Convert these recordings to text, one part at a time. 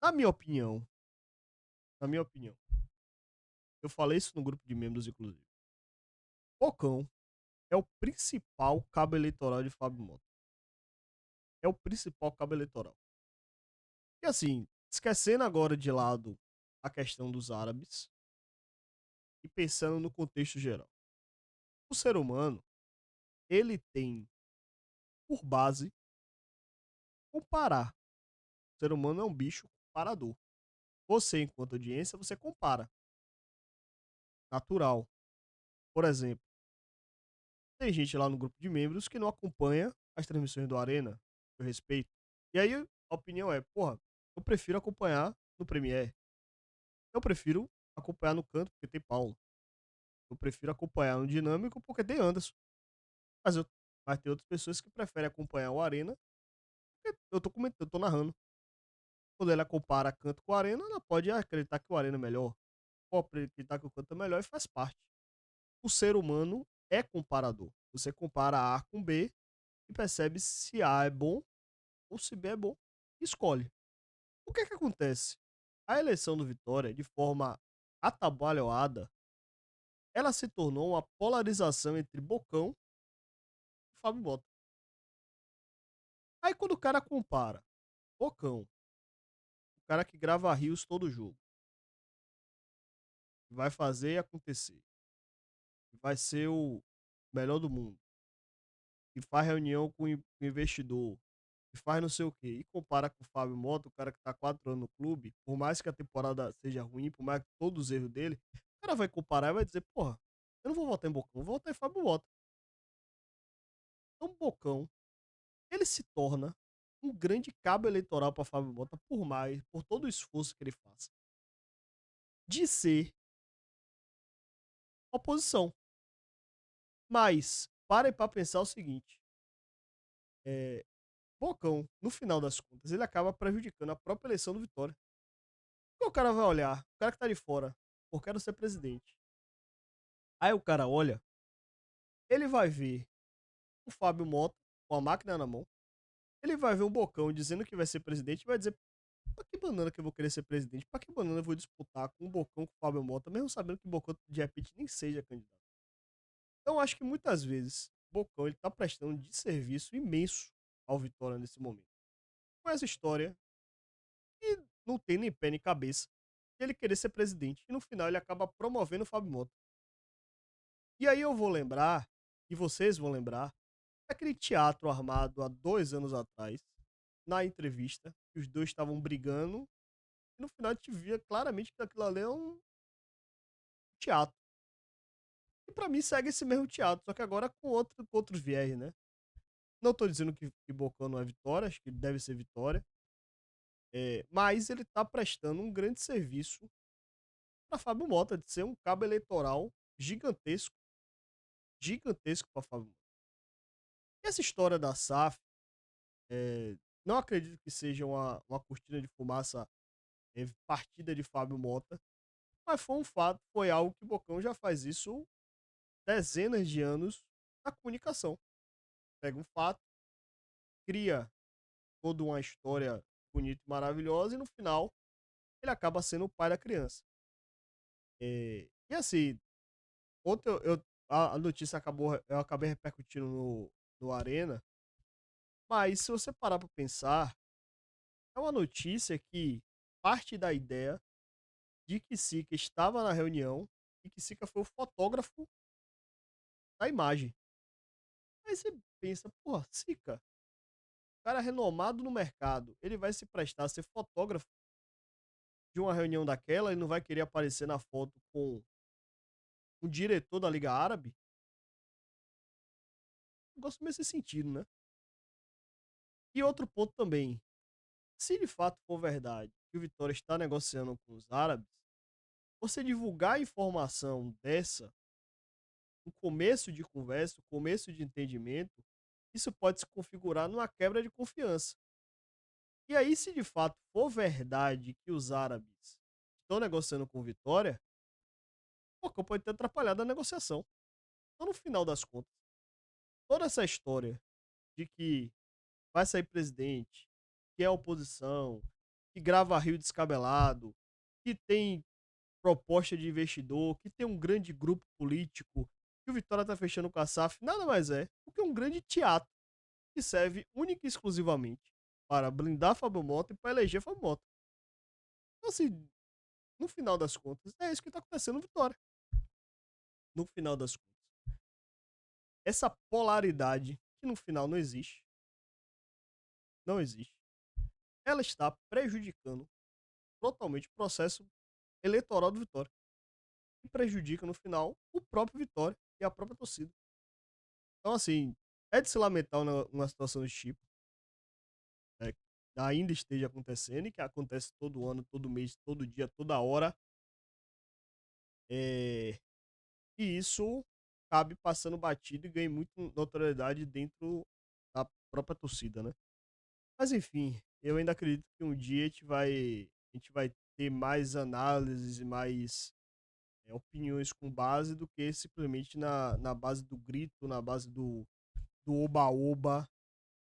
Na minha opinião, na minha opinião, eu falei isso no grupo de membros, inclusive. Bocão é o principal cabo eleitoral de Fábio Mota. É o principal cabo eleitoral. E assim, esquecendo agora de lado a questão dos árabes e pensando no contexto geral. O ser humano, ele tem por base comparar. O ser humano é um bicho comparador. Você, enquanto audiência, você compara. Natural. Por exemplo, tem gente lá no grupo de membros que não acompanha as transmissões do Arena, eu respeito. E aí a opinião é, porra, eu prefiro acompanhar no Premiere. Eu prefiro acompanhar no canto porque tem Paulo. Eu prefiro acompanhar no Dinâmico porque tem Anderson. Mas, eu, mas tem outras pessoas que preferem acompanhar o Arena porque eu tô comentando, eu tô narrando. Quando ela compara canto com o Arena, ela pode acreditar que o Arena é melhor. Ou acreditar que o canto é melhor e faz parte. O ser humano é comparador. Você compara A com B e percebe se A é bom ou se B é bom. Escolhe. O que é que acontece? A eleição do Vitória, de forma atabalhoada, ela se tornou uma polarização entre Bocão e Fábio Bota. Aí quando o cara compara Bocão, o cara que grava rios todo jogo, vai fazer acontecer, vai ser o melhor do mundo, que faz reunião com o investidor, que faz não sei o quê, e compara com o Fábio Mota, o cara que tá 4 anos no clube, por mais que a temporada seja ruim, por mais que todos os erros dele, o cara vai comparar e vai dizer, porra, eu não vou votar em Bocão, eu vou votar em Fábio Mota. Então, Bocão, ele se torna um grande cabo eleitoral para Fábio Mota, por todo o esforço que ele faça, de ser oposição. Mas, parem para pensar o seguinte, é, Bocão, no final das contas, ele acaba prejudicando a própria eleição do Vitória. Porque o cara vai olhar, o cara que tá de fora, eu quero ser presidente. Aí o cara olha, ele vai ver o Fábio Mota com a máquina na mão, ele vai ver o Bocão dizendo que vai ser presidente e vai dizer, pra que banana que eu vou querer ser presidente? Pra que banana eu vou disputar com o Bocão com o Fábio Mota, mesmo sabendo que o Bocão de repente nem seja candidato? Então eu acho que muitas vezes o Bocão ele tá prestando um desserviço imenso ao Vitória nesse momento. Com essa história e não tem nem pé nem cabeça de ele querer ser presidente. E no final ele acaba promovendo o Fábio Mota. E aí eu vou lembrar, e vocês vão lembrar, aquele teatro armado há 2 anos atrás, na entrevista, que os dois estavam brigando, e no final a gente via claramente que aquilo ali é um teatro. E pra mim segue esse mesmo teatro, só que agora com outros viés, né? Não tô dizendo que Bocão não é vitória, acho que deve ser vitória, mas ele tá prestando um grande serviço para Fábio Mota, de ser um cabo eleitoral gigantesco, gigantesco para Fábio Mota. E essa história da SAF, não acredito que seja uma cortina de fumaça partida de Fábio Mota, mas foi um fato, foi algo que o Bocão já faz isso dezenas de anos na comunicação. Pega um fato, cria toda uma história bonita e maravilhosa e no final ele acaba sendo o pai da criança. E assim, ontem a notícia eu acabei repercutindo no Arena, mas se você parar para pensar, é uma notícia que parte da ideia de que Sica estava na reunião e que Sica foi o fotógrafo da imagem. Aí você pensa, pô, Sica, cara renomado no mercado, ele vai se prestar a ser fotógrafo de uma reunião daquela e não vai querer aparecer na foto com o diretor da Liga Árabe? Gosto nesse sentido, né? E outro ponto também, se de fato for verdade que o Vitória está negociando com os árabes, você divulgar informação dessa, no começo de conversa, no começo de entendimento, isso pode se configurar numa quebra de confiança. E aí, se de fato for verdade que os árabes estão negociando com Vitória, o Ocampo pode ter atrapalhado a negociação. Então, no final das contas, toda essa história de que vai sair presidente, que é oposição, que grava rio descabelado, que tem proposta de investidor, que tem um grande grupo político, que o Vitória tá fechando com a SAF, nada mais é do que um grande teatro que serve única e exclusivamente para blindar Fábio Mota e para eleger Fábio Mota. Então, assim, no final das contas, é isso que tá acontecendo no Vitória. No final das contas. Essa polaridade, que no final não existe, não existe, ela está prejudicando totalmente o processo eleitoral do Vitória. E prejudica, no final, o próprio Vitória e a própria torcida. Então, assim, é de se lamentar uma situação desse tipo, né, que ainda esteja acontecendo e que acontece todo ano, todo mês, todo dia, toda hora. É, e isso cabe passando batido e ganha muito notoriedade dentro da própria torcida, né? Mas enfim, eu ainda acredito que um dia a gente vai ter mais análises e mais opiniões com base do que simplesmente na base do grito, na base do oba-oba,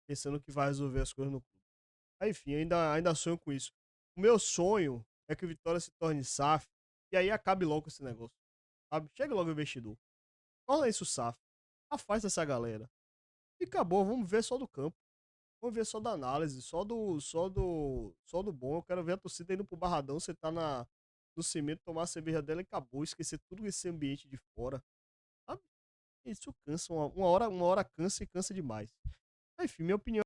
pensando que vai resolver as coisas no clube. Aí, enfim, ainda sonho com isso. O meu sonho é que o Vitória se torne SAF e aí acabe logo com esse negócio, sabe? Chega logo o investidor. Torna isso SAF. Afasta essa galera. E acabou, vamos ver só do campo. Vamos ver só da análise, só do bom. Eu quero ver a torcida indo pro Barradão, você tá no cimento, tomar a cerveja dela e acabou, esquecer tudo esse ambiente de fora. Sabe? Isso cansa, uma hora cansa e cansa demais. Enfim, minha opinião